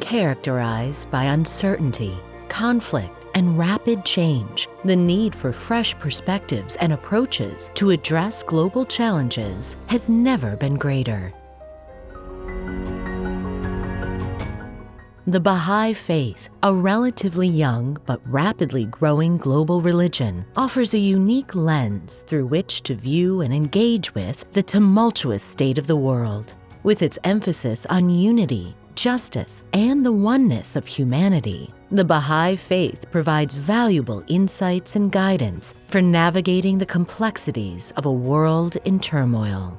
characterized by uncertainty, conflict, and rapid change, the need for fresh perspectives and approaches to address global challenges has never been greater. The Baha'i Faith, a relatively young but rapidly growing global religion, offers a unique lens through which to view and engage with the tumultuous state of the world. With its emphasis on unity, justice, and the oneness of humanity, the Baha'i Faith provides valuable insights and guidance for navigating the complexities of a world in turmoil.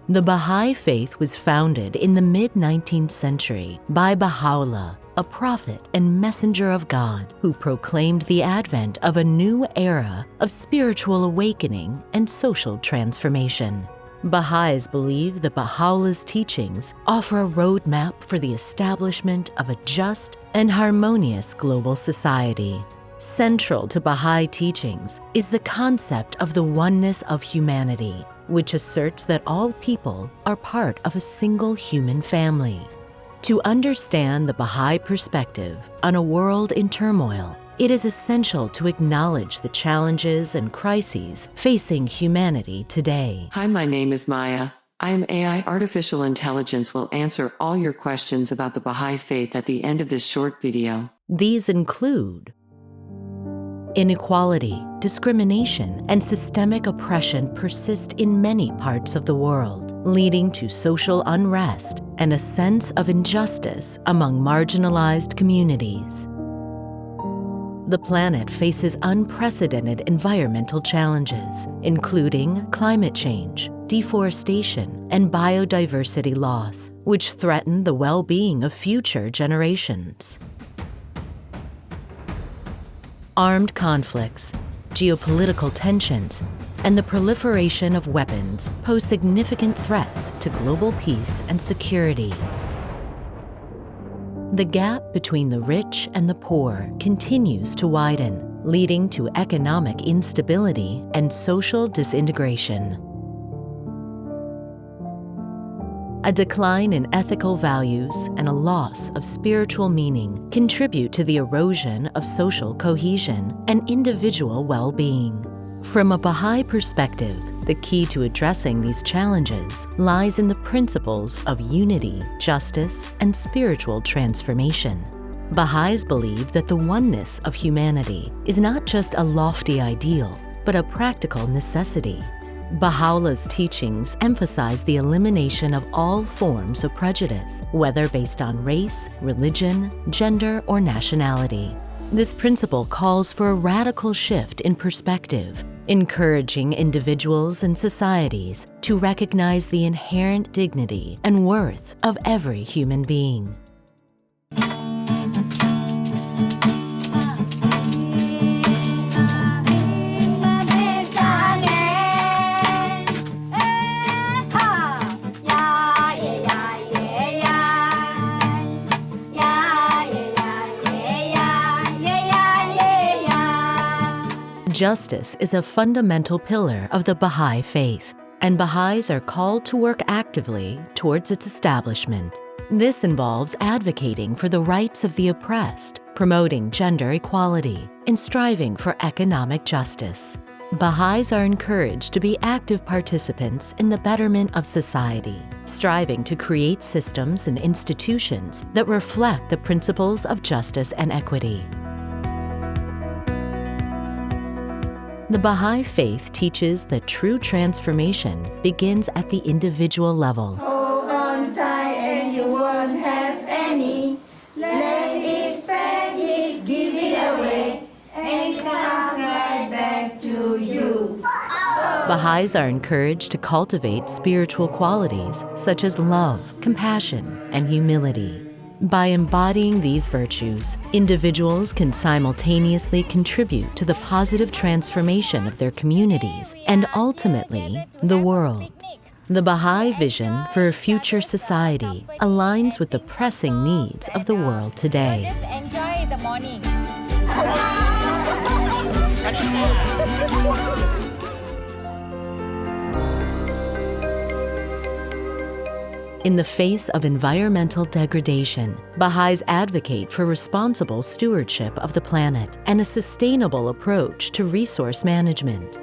The Baha'i Faith was founded in the mid-19th century by Bahá'u'lláh, a prophet and messenger of God who proclaimed the advent of a new era of spiritual awakening and social transformation. Baha'is believe that Baha'u'llah's teachings offer a roadmap for the establishment of a just and harmonious global society. Central to Baha'i teachings is the concept of the oneness of humanity, which asserts that all people are part of a single human family. To understand the Baha'i perspective on a world in turmoil, it is essential to acknowledge the challenges and crises facing humanity today. Hi, my name is Maya. I am AI Artificial Intelligence will answer all your questions about the Baha'i Faith at the end of this short video. These include inequality, discrimination, and systemic oppression persist in many parts of the world, leading to social unrest and a sense of injustice among marginalized communities. The planet faces unprecedented environmental challenges, including climate change, deforestation, and biodiversity loss, which threaten the well-being of future generations. Armed conflicts, geopolitical tensions, and the proliferation of weapons pose significant threats to global peace and security. The gap between the rich and the poor continues to widen, leading to economic instability and social disintegration. A decline in ethical values and a loss of spiritual meaning contribute to the erosion of social cohesion and individual well-being. From a Baha'i perspective, the key to addressing these challenges lies in the principles of unity, justice, and spiritual transformation. Baha'is believe that the oneness of humanity is not just a lofty ideal, but a practical necessity. Baha'u'llah's teachings emphasize the elimination of all forms of prejudice, whether based on race, religion, gender, or nationality. This principle calls for a radical shift in perspective, encouraging individuals and societies to recognize the inherent dignity and worth of every human being. Justice is a fundamental pillar of the Baha'i Faith, and Baha'is are called to work actively towards its establishment. This involves advocating for the rights of the oppressed, promoting gender equality, and striving for economic justice. Baha'is are encouraged to be active participants in the betterment of society, striving to create systems and institutions that reflect the principles of justice and equity. The Baha'i Faith teaches that true transformation begins at the individual level. Hold on tight and you won't have any. Let it, spend it, give it away, and it comes right back to you. Baha'is are encouraged to cultivate spiritual qualities such as love, compassion, and humility. By embodying these virtues, individuals can simultaneously contribute to the positive transformation of their communities and ultimately the world. The Baha'i vision for a future society aligns with the pressing needs of the world today. Just enjoy the morning. In the face of environmental degradation, Baha'is advocate for responsible stewardship of the planet and a sustainable approach to resource management.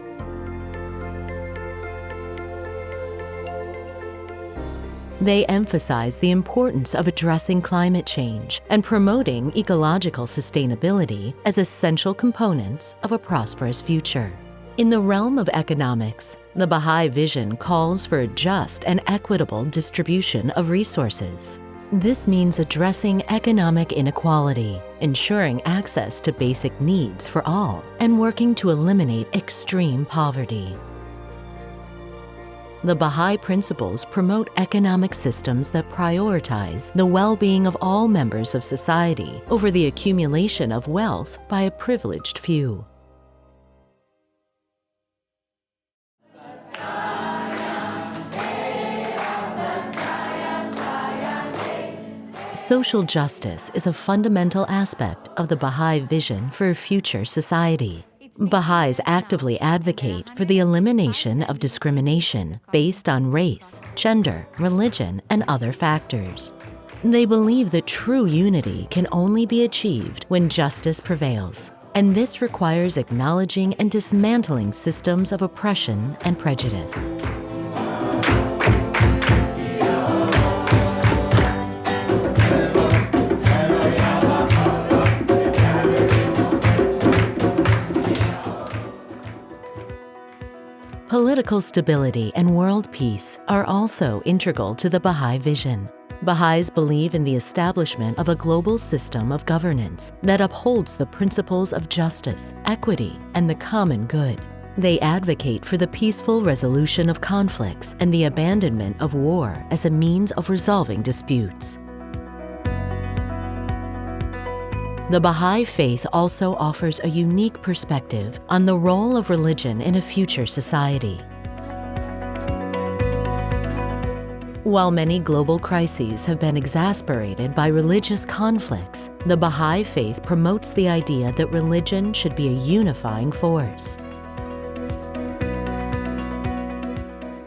They emphasize the importance of addressing climate change and promoting ecological sustainability as essential components of a prosperous future. In the realm of economics, the Baha'i vision calls for a just and equitable distribution of resources. This means addressing economic inequality, ensuring access to basic needs for all, and working to eliminate extreme poverty. The Baha'i principles promote economic systems that prioritize the well-being of all members of society over the accumulation of wealth by a privileged few. Social justice is a fundamental aspect of the Baha'i vision for a future society. Baha'is actively advocate for the elimination of discrimination based on race, gender, religion, and other factors. They believe that true unity can only be achieved when justice prevails, and this requires acknowledging and dismantling systems of oppression and prejudice. Political stability and world peace are also integral to the Baha'i vision. Baha'is believe in the establishment of a global system of governance that upholds the principles of justice, equity, and the common good. They advocate for the peaceful resolution of conflicts and the abandonment of war as a means of resolving disputes. The Baha'i Faith also offers a unique perspective on the role of religion in a future society. While many global crises have been exacerbated by religious conflicts, the Baha'i Faith promotes the idea that religion should be a unifying force.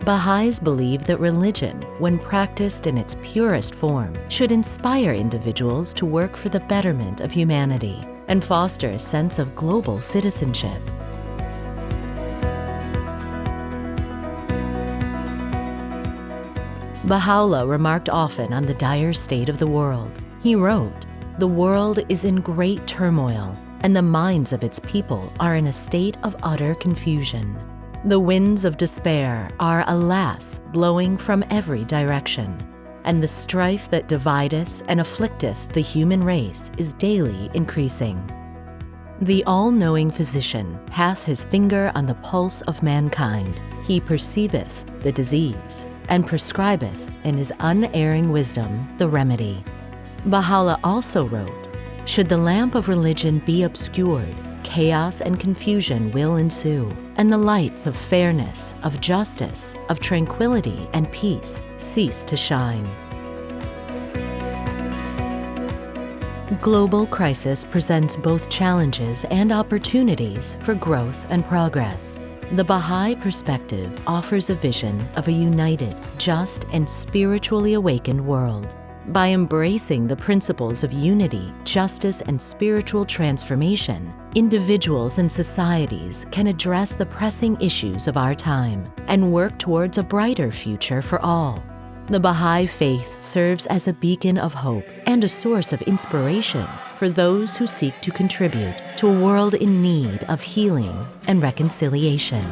Baha'is believe that religion, when practiced in its purest form, should inspire individuals to work for the betterment of humanity and foster a sense of global citizenship. Bahá'u'lláh remarked often on the dire state of the world. He wrote, "The world is in great turmoil, and the minds of its people are in a state of utter confusion. The winds of despair are, alas, blowing from every direction, and the strife that divideth and afflicteth the human race is daily increasing. The all-knowing physician hath his finger on the pulse of mankind. He perceiveth the disease, and prescribeth in his unerring wisdom the remedy." Baha'u'lláh also wrote, "Should the lamp of religion be obscured, chaos and confusion will ensue, and the lights of fairness, of justice, of tranquility and peace cease to shine." Global crisis presents both challenges and opportunities for growth and progress. The Baha'i perspective offers a vision of a united, just, and spiritually awakened world. By embracing the principles of unity, justice, and spiritual transformation, individuals and societies can address the pressing issues of our time and work towards a brighter future for all. The Baha'i Faith serves as a beacon of hope and a source of inspiration for those who seek to contribute to a world in need of healing and reconciliation.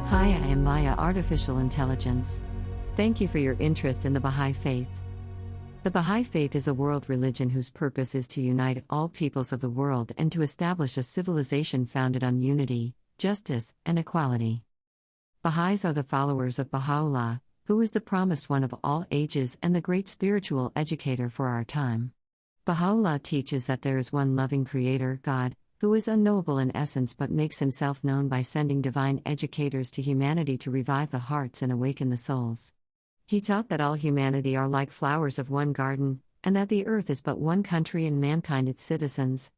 Hi, I am Maya Artificial Intelligence. Thank you for your interest in the Baha'i Faith. The Baha'i Faith is a world religion whose purpose is to unite all peoples of the world and to establish a civilization founded on unity, justice, and equality. Baha'is are the followers of Bahá'u'lláh, who is the promised one of all ages and the great spiritual educator for our time. Bahá'u'lláh teaches that there is one loving Creator, God, who is unknowable in essence but makes himself known by sending divine educators to humanity to revive the hearts and awaken the souls. He taught that all humanity are like flowers of one garden, and that the earth is but one country and mankind its citizens.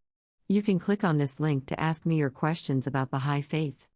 You can click on this link to ask me your questions about Baha'i Faith.